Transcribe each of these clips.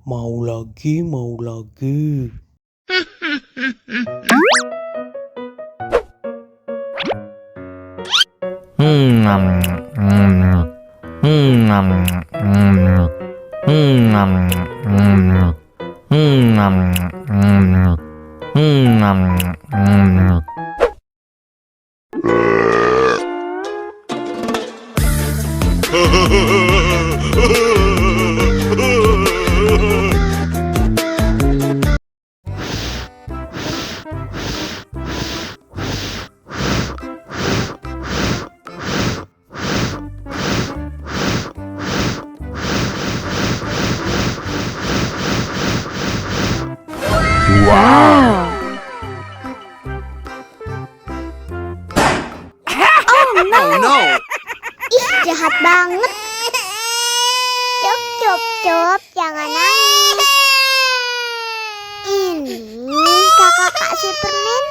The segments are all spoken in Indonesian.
Mau lagi, mau lagi. Wow. Oh no. Ih, jahat banget. Cop, jangan nangis. Ini kakak Kak Superman.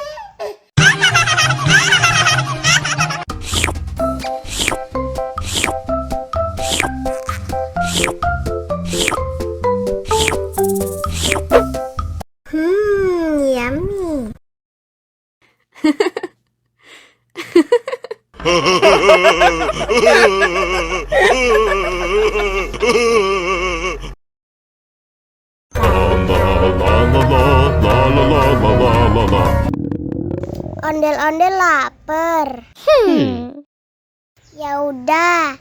Yummy. Ondel-ondel lapar. Ya udah.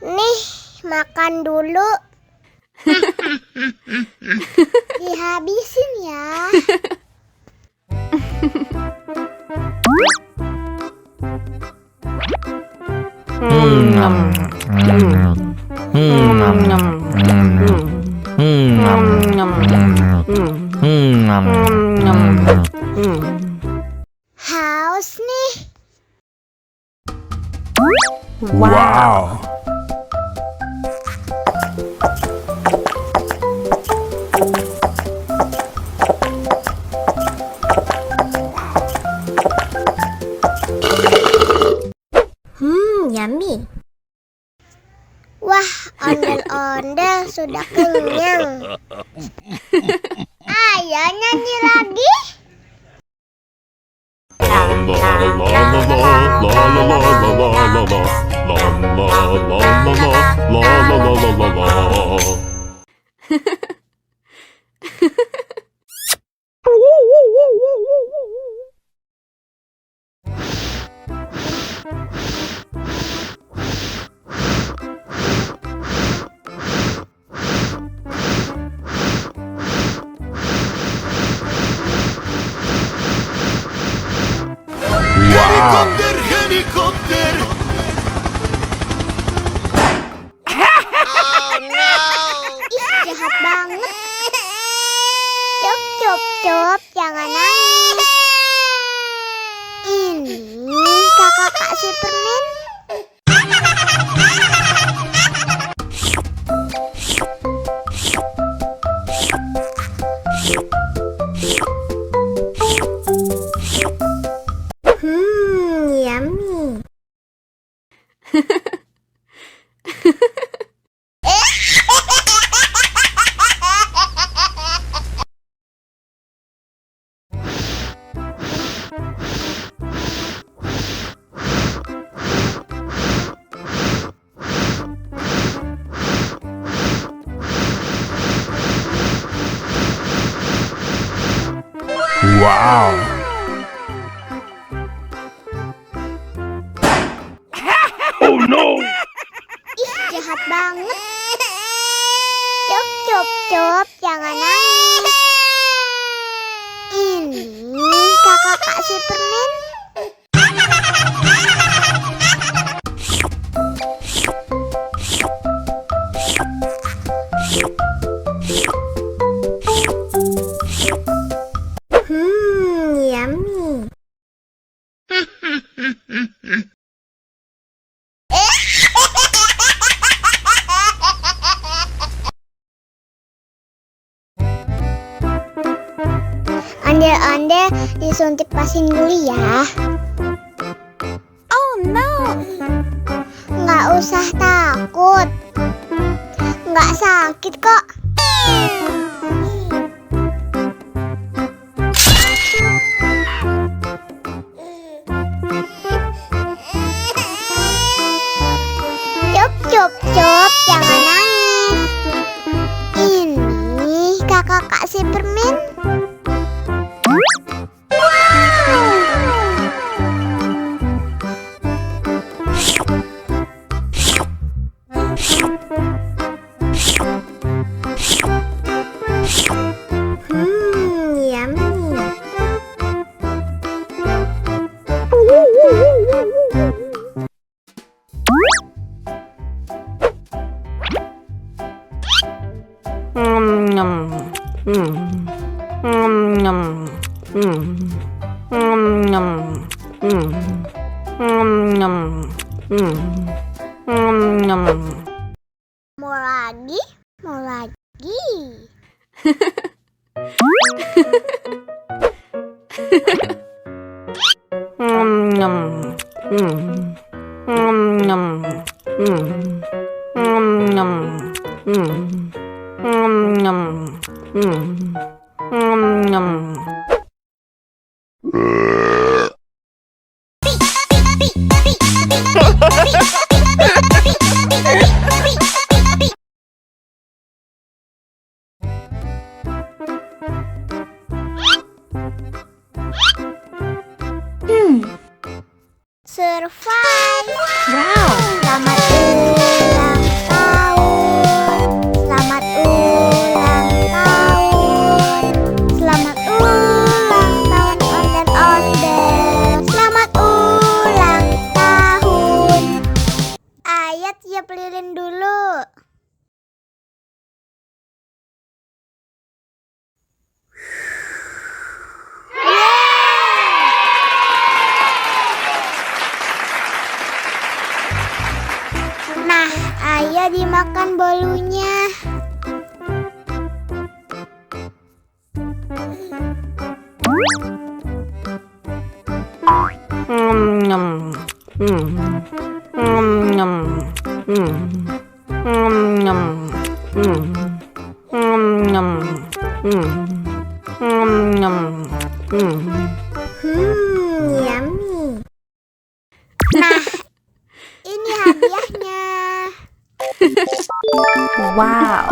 Nih, makan dulu. Dihabisin ya. Haus nih. Wow. Yummy. Wah, ondel-ondel sudah kenyang. Ayo nyanyi lagi. Helikopter, helikopter. Ih, jahat banget. Cop, jangan nangis. Ini kakak Kak Superman. Yummy. Wow. Oh no. Ih, jahat banget. Cop, jangan nangis. Ini kakak Kak Superman. Yummy. Ondel-ondel disuntik vaksin dulu ya. Oh no. Nggak usah takut. Nggak sakit kok. Cup, jangan nangis. Ini kakak kasih permen. Yummy. Mau lagi? Mau lagi? Survive. Wow. Selamat ulang tahun. Selamat ulang tahun. Selamat ulang tahun ondel-ondel. Selamat ulang tahun. Ayat tiup lilin dulu. Nah, ayo dimakan bolunya. Yummy. Nah, ini hadiahnya. Wow.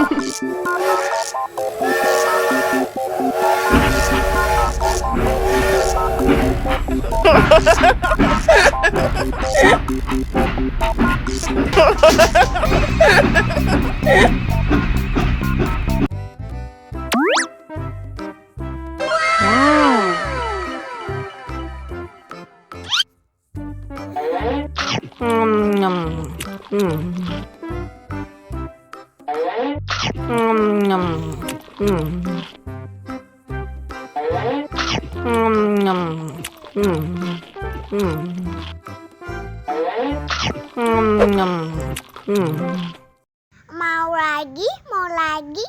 Mau lagi, mau lagi.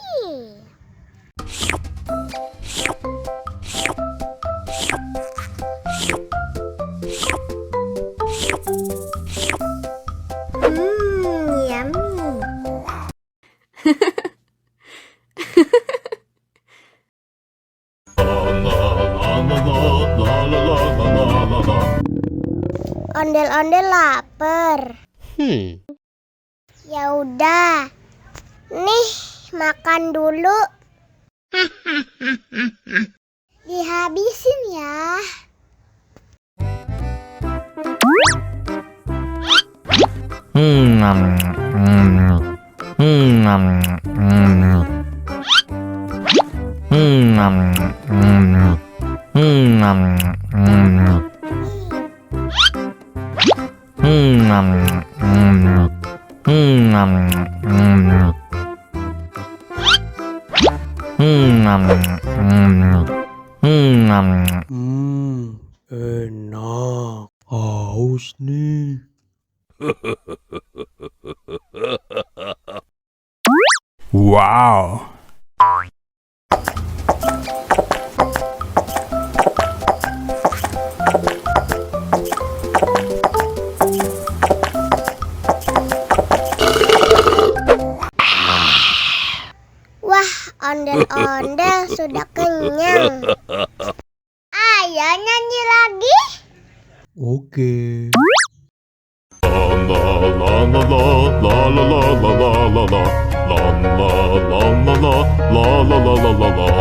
Yummy. Ondel-ondel lapar. Ya udah. Nih, makan dulu. Dihabisin ya. Enak. Haus nih. Wow. Ondel-ondel sudah kenyang. Ayo nyanyi lagi. Oke. La la la la la la la la la la la la la la la la